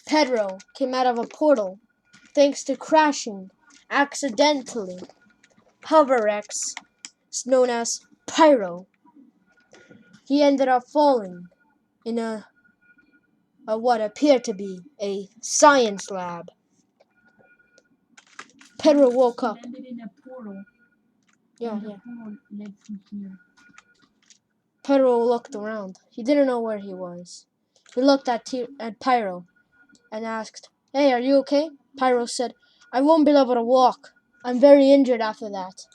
Pedro came out of a portal thanks to crashing accidentally. Hoverex, known as Pyro. He ended up falling in a what appeared to be a science lab. Pedro woke up. Landed in a portal. Yeah. Portal led to here. Pedro looked around. He didn't know where he was. He looked at Pyro and asked, "Hey, are you okay?" Pyro said, "I won't be able to walk. I'm very injured after that."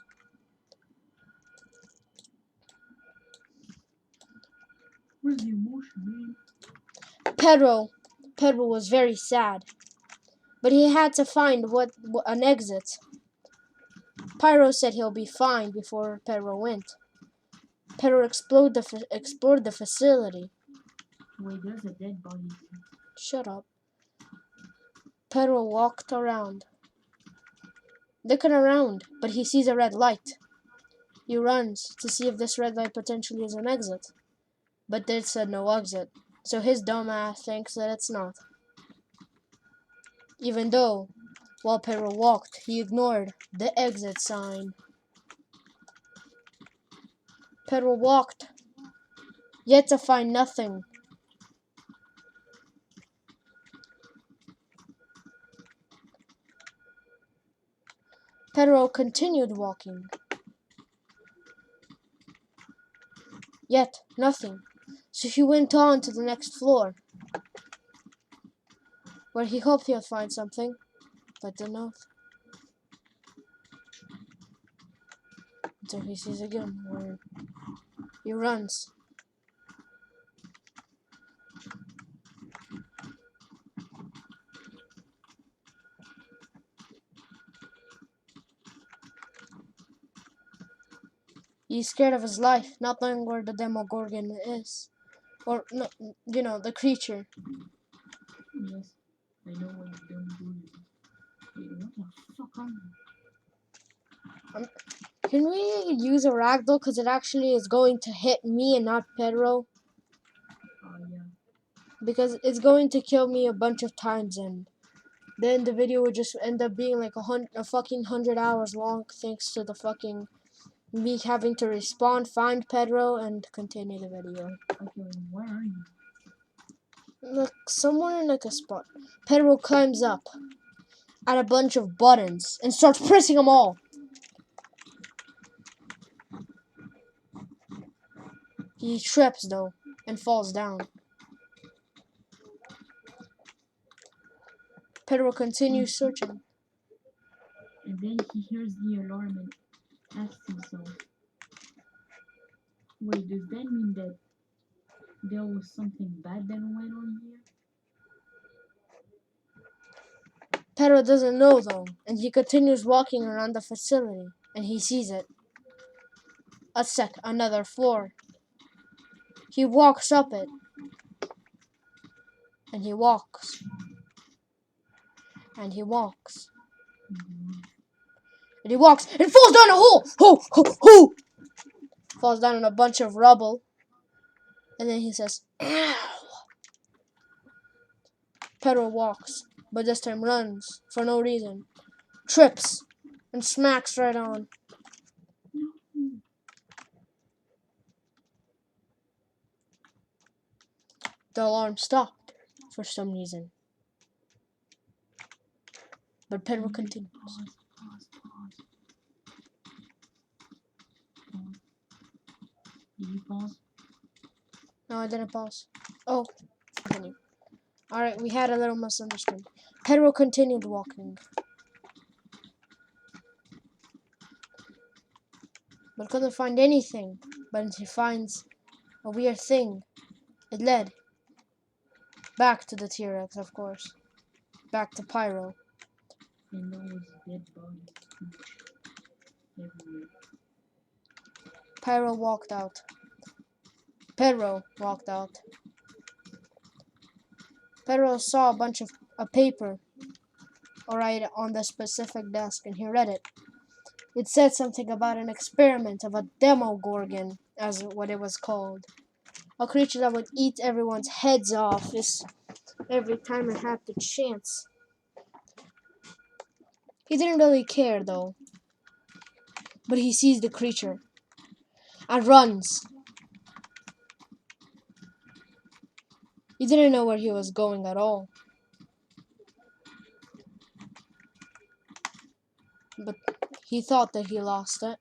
Where's the emotion, man? Pedro was very sad, but he had to find an exit. Pyro said he'll be fine before Pedro went. Pedro explored the facility. Wait, there's a dead body here. Shut up. Pedro walked around, looking around, but he sees a red light. He runs to see if this red light potentially is an exit, but it said no exit, so his dumbass thinks that it's not. Even though, while Pedro walked, he ignored the exit sign. Pedro walked, yet to find nothing. Pedro continued walking, yet nothing. So he went on to the next floor, where he hoped he'll find something, but did not. Until he sees again where he runs. He's scared of his life, not knowing where the Demogorgon is. Or, no, the creature. Yes, I know what you're doing. Wait, what the fuck are you? Can we use a ragdoll? Because it actually is going to hit me and not Pedro. Yeah. Because it's going to kill me a bunch of times, and then the video would just end up being like a fucking 100 hours long, thanks to the fucking me having to respawn, find Pedro, and continue the video. Okay, where are you? Look, somewhere in like a spot. Pedro climbs up at a bunch of buttons and starts pressing them all. He trips though and falls down. Pedro continues searching. And then he hears the alarm and asks himself, wait, does that mean that there was something bad that went on here? Pedro doesn't know though, and he continues walking around the facility, and he sees it. Another floor. He walks up it, and he walks, and he walks, and he walks, and falls down a hole. Ho! Falls down in a bunch of rubble, and then he says, "Ow!" Pedro walks, but this time runs for no reason, trips, and smacks right on. The alarm stopped for some reason. But Pedro continues. Pause. Did you pause? No, I didn't pause. Oh, continue. Alright, we had a little misunderstanding. Pedro continued walking, but couldn't find anything. But he finds a weird thing. It led back to the T-Rex, of course. Back to Pyro. And there was dead bodies everywhere. Pyro walked out. Pedro walked out. Pedro saw a bunch of paper right on the specific desk, and he read it. It said something about an experiment of a Demogorgon, as what it was called. A creature that would eat everyone's heads off. every time I had the chance. He didn't really care though, but he sees the creature and runs. He didn't know where he was going at all. But he thought that he lost it.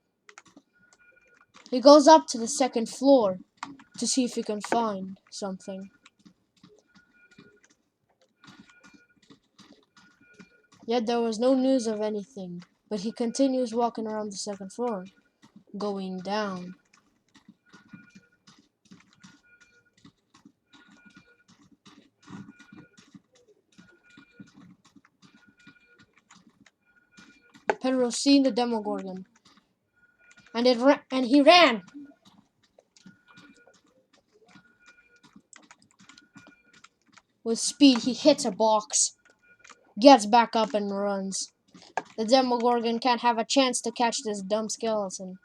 He goes up to the second floor to see if he can find something. Yet there was no news of anything, but he continues walking around the second floor, going down. Pedro seen the Demogorgon, and he ran. With speed, he hits a box, gets back up and runs. The Demogorgon can't have a chance to catch this dumb skeleton.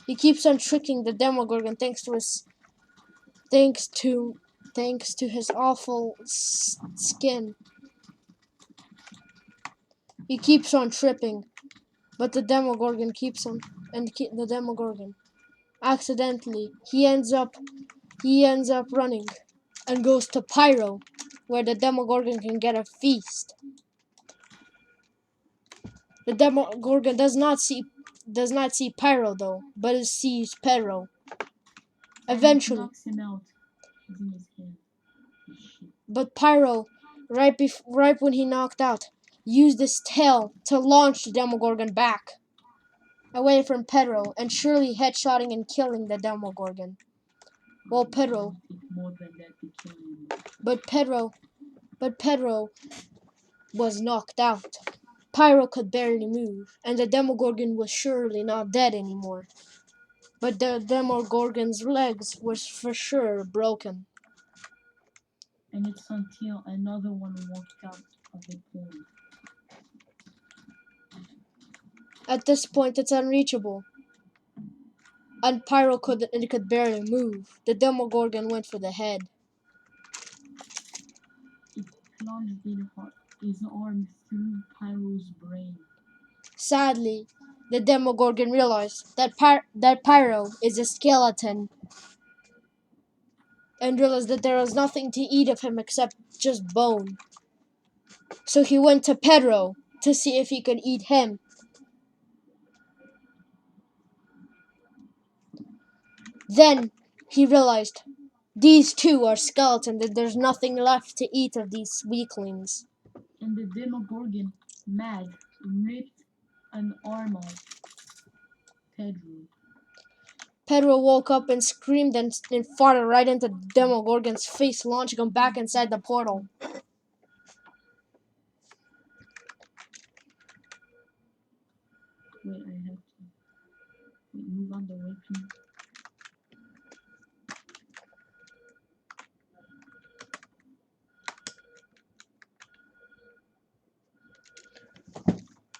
He keeps on tricking the Demogorgon thanks to his awful skin. He keeps on tripping, but the Demogorgon keeps on, and the Demogorgon accidentally he ends up running and goes to Pyro, where the Demogorgon can get a feast. The Demogorgon does not see Pyro though, but it sees Pedro. Eventually, knocks him out using his hand. But Pyro, right when he knocked out, used his tail to launch the Demogorgon back away from Pedro and surely headshotting and killing the Demogorgon. Well, Pedro, more than that to kill him. But Pedro was knocked out. Pyro could barely move, and the Demogorgon was surely not dead anymore. But the Demogorgon's legs were for sure broken. And it's until another one walked out of the pool. At this point, it's unreachable. And Pyro could barely move. The Demogorgon went for the head. It plunged his arm through Pyro's brain. Sadly, the Demogorgon realized that Pyro is a skeleton and realized that there was nothing to eat of him except just bone. So he went to Pedro to see if he could eat him. Then he realized these two are skeletons, that there's nothing left to eat of these weaklings. And the Demogorgon, mad, ripped an arm off Pedro. Pedro woke up and screamed and farted right into Demogorgon's face, launching him back inside the portal. Wait, I have to move on the weapon.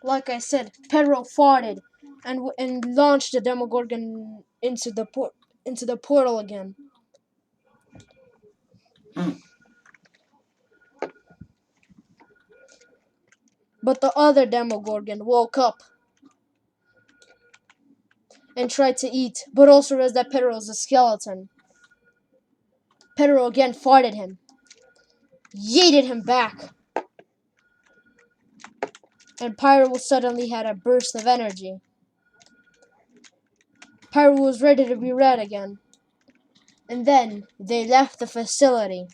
Like I said, Pedro farted and launched the Demogorgon into the portal again. But the other Demogorgon woke up and tried to eat, but also realized that Pedro was a skeleton. Pedro again farted him, yeeted him back, and Pyro suddenly had a burst of energy. Pyro was ready to be red again. And then they left the facility.